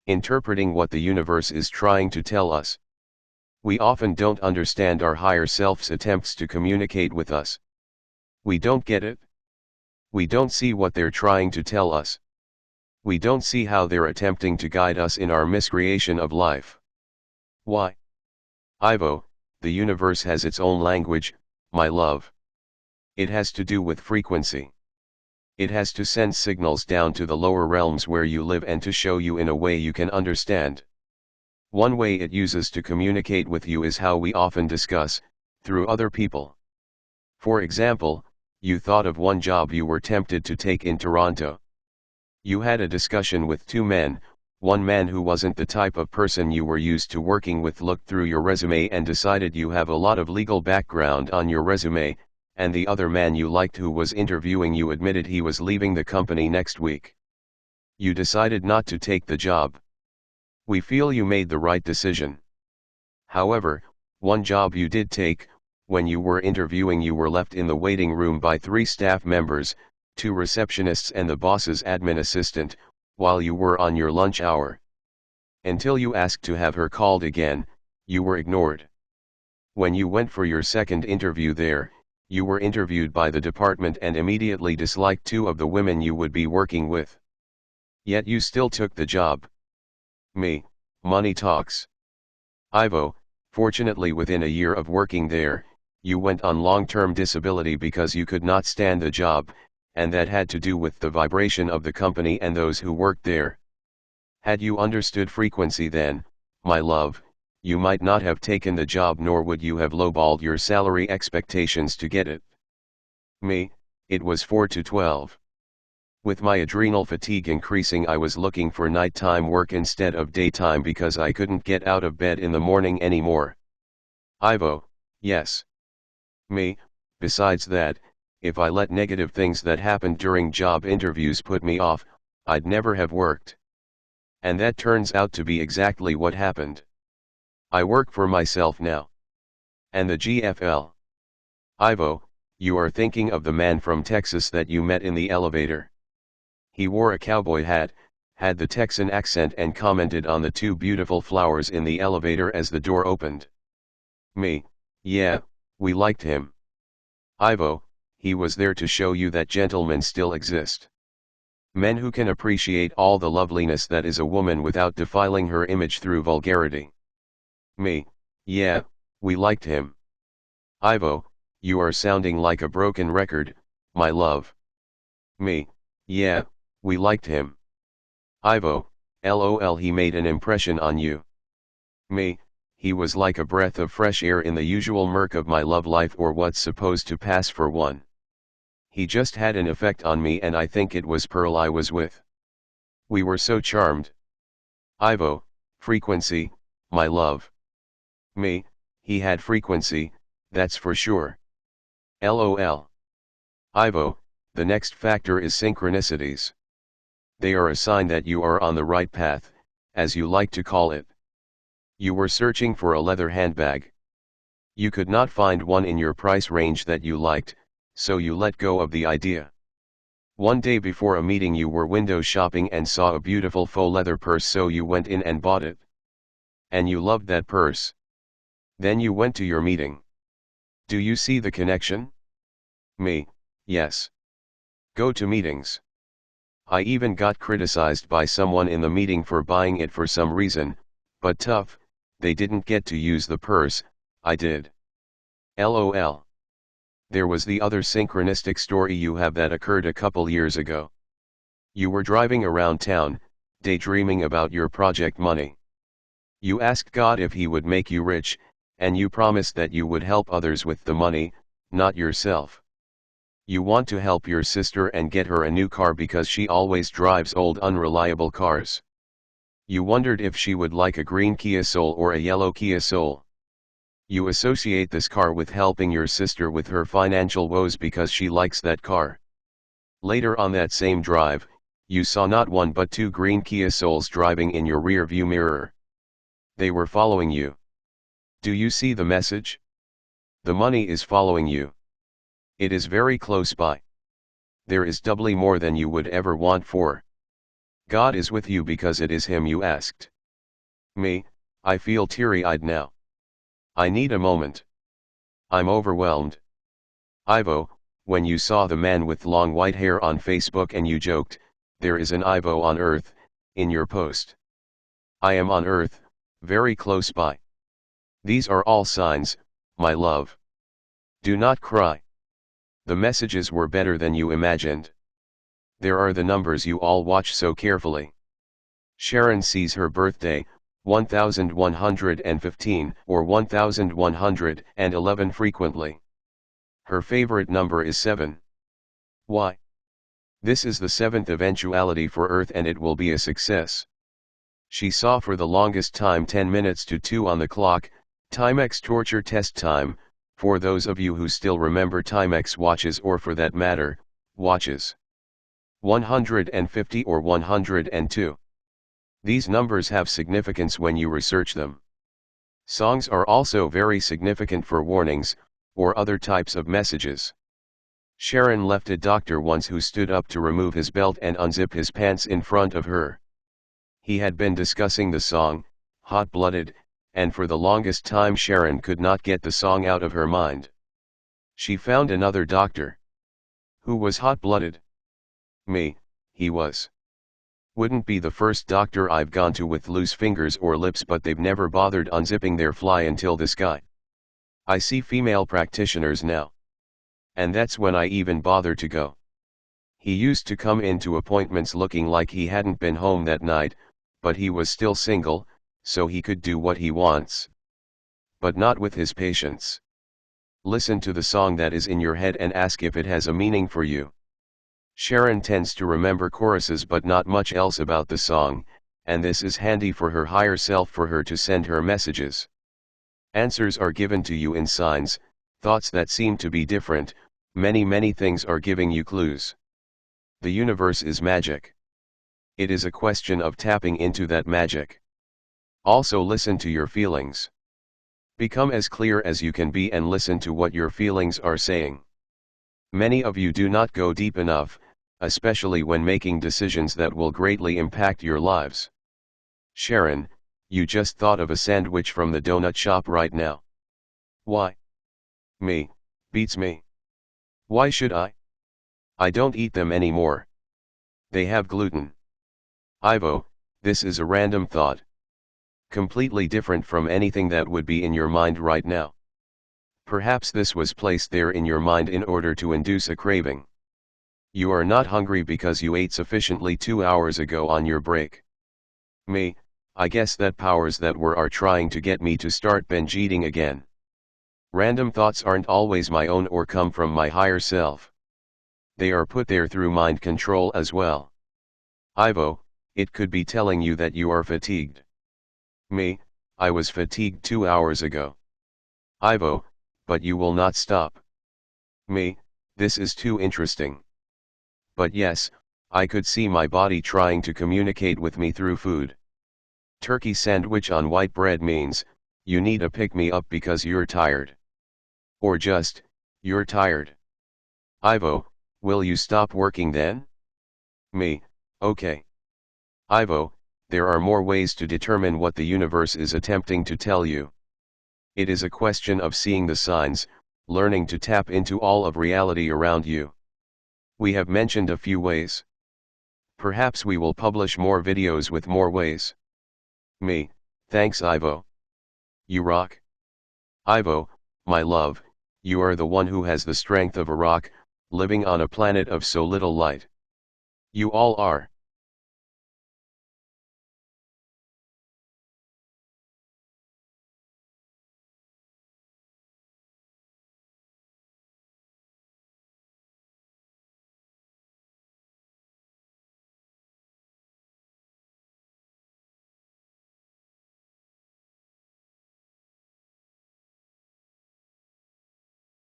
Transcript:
interpreting what the universe is trying to tell us. We often don't understand our higher self's attempts to communicate with us. We don't get it. We don't see what they're trying to tell us. We don't see how they're attempting to guide us in our miscreation of life. Why? Ivo, the universe has its own language, my love. It has to do with frequency. It has to send signals down to the lower realms where you live and to show you in a way you can understand. One way it uses to communicate with you is how we often discuss, through other people. For example, you thought of one job you were tempted to take in Toronto. You had a discussion with two men. One man who wasn't the type of person you were used to working with looked through your resume and decided you have a lot of legal background on your resume, and the other man you liked who was interviewing you admitted he was leaving the company next week. You decided not to take the job. We feel you made the right decision. However, one job you did take, when you were interviewing you were left in the waiting room by 3 staff members, 2 receptionists and the boss's admin assistant, while you were on your lunch hour. Until you asked to have her called again, you were ignored. When you went for your second interview there, you were interviewed by the department and immediately disliked 2 of the women you would be working with. Yet you still took the job. Money talks. Ivo, fortunately within a year of working there, you went on long-term disability because you could not stand the job, and that had to do with the vibration of the company and those who worked there. Had you understood frequency then, my love, you might not have taken the job nor would you have lowballed your salary expectations to get it. It was 4 to 12. With my adrenal fatigue increasing I was looking for nighttime work instead of daytime because I couldn't get out of bed in the morning anymore. Ivo, yes. Besides that, if I let negative things that happened during job interviews put me off, I'd never have worked. And that turns out to be exactly what happened. I work for myself now. And the GFL. Ivo, you are thinking of the man from Texas that you met in the elevator. He wore a cowboy hat, had the Texan accent and commented on the 2 beautiful flowers in the elevator as the door opened. Yeah, we liked him. Ivo, he was there to show you that gentlemen still exist. Men who can appreciate all the loveliness that is a woman without defiling her image through vulgarity. Yeah, we liked him. Ivo, you are sounding like a broken record, my love. Yeah, we liked him. Ivo, lol, he made an impression on you. He was like a breath of fresh air in the usual murk of my love life or what's supposed to pass for one. He just had an effect on me and I think it was Pearl I was with. We were so charmed. Ivo, frequency, my love. He had frequency, that's for sure. LOL. Ivo, the next factor is synchronicities. They are a sign that you are on the right path, as you like to call it. You were searching for a leather handbag. You could not find one in your price range that you liked, so you let go of the idea. One day before a meeting you were window shopping and saw a beautiful faux leather purse, so you went in and bought it. And you loved that purse. Then you went to your meeting. Do you see the connection? Yes. Go to meetings. I even got criticized by someone in the meeting for buying it for some reason, but tough, they didn't get to use the purse, I did. LOL. There was the other synchronistic story you have that occurred a couple years ago. You were driving around town, daydreaming about your project money. You asked God if he would make you rich, and you promised that you would help others with the money, not yourself. You want to help your sister and get her a new car because she always drives old unreliable cars. You wondered if she would like a green Kia Soul or a yellow Kia Soul. You associate this car with helping your sister with her financial woes because she likes that car. Later on that same drive, you saw not one but 2 green Kia Souls driving in your rear view mirror. They were following you. Do you see the message? The money is following you. It is very close by. There is doubly more than you would ever want for God is with you because it is him you asked. Me, I feel teary-eyed now. I need a moment. I'm overwhelmed. Ivo, when you saw the man with long white hair on Facebook and you joked, there is an Ivo on Earth, in your post. I am on Earth, very close by. These are all signs, my love. Do not cry. The messages were better than you imagined. There are the numbers you all watch so carefully. Sheran sees her birthday, 1115 or 1111 frequently. Her favorite number is 7. Why? This is the 7th eventuality for Earth and it will be a success. She saw for the longest time 10 minutes to 2 on the clock, Timex torture test time, for those of you who still remember Timex watches or for that matter, watches. 150 or 102. These numbers have significance when you research them. Songs are also very significant for warnings, or other types of messages. Sheran left a doctor once who stood up to remove his belt and unzip his pants in front of her. He had been discussing the song, Hot Blooded, and for the longest time Sheran could not get the song out of her mind. She found another doctor. Who was hot-blooded? Me, he was. Wouldn't be the first doctor I've gone to with loose fingers or lips, but they've never bothered unzipping their fly until this guy. I see female practitioners now. And that's when I even bother to go. He used to come into appointments looking like he hadn't been home that night, but he was still single, so he could do what he wants. But not with his patients. Listen to the song that is in your head and ask if it has a meaning for you. Sheran tends to remember choruses but not much else about the song, and this is handy for her higher self for her to send her messages. Answers are given to you in signs, thoughts that seem to be different, many things are giving you clues. The universe is magic. It is a question of tapping into that magic. Also listen to your feelings. Become as clear as you can be and listen to what your feelings are saying. Many of you do not go deep enough, especially when making decisions that will greatly impact your lives. Sheran, you just thought of a sandwich from the donut shop right now. Why? Me, beats me. Why should I? I don't eat them anymore. They have gluten. Ivo, this is a random thought. Completely different from anything that would be in your mind right now. Perhaps this was placed there in your mind in order to induce a craving. You are not hungry because you ate sufficiently 2 hours ago on your break. Me, I guess that powers that were are trying to get me to start binge eating again. Random thoughts aren't always my own or come from my higher self. They are put there through mind control as well. Ivo, it could be telling you that you are fatigued. Me, I was fatigued 2 hours ago. Ivo, but you will not stop. Me, this is too interesting. But yes, I could see my body trying to communicate with me through food. Turkey sandwich on white bread means, you need a pick-me-up because you're tired. Or just, you're tired. Ivo, will you stop working then? Me, okay. Ivo, there are more ways to determine what the universe is attempting to tell you. It is a question of seeing the signs, learning to tap into all of reality around you. We have mentioned a few ways. Perhaps we will publish more videos with more ways. Me, thanks Ivo. You rock. Ivo, my love, you are the one who has the strength of a rock, living on a planet of so little light. You all are.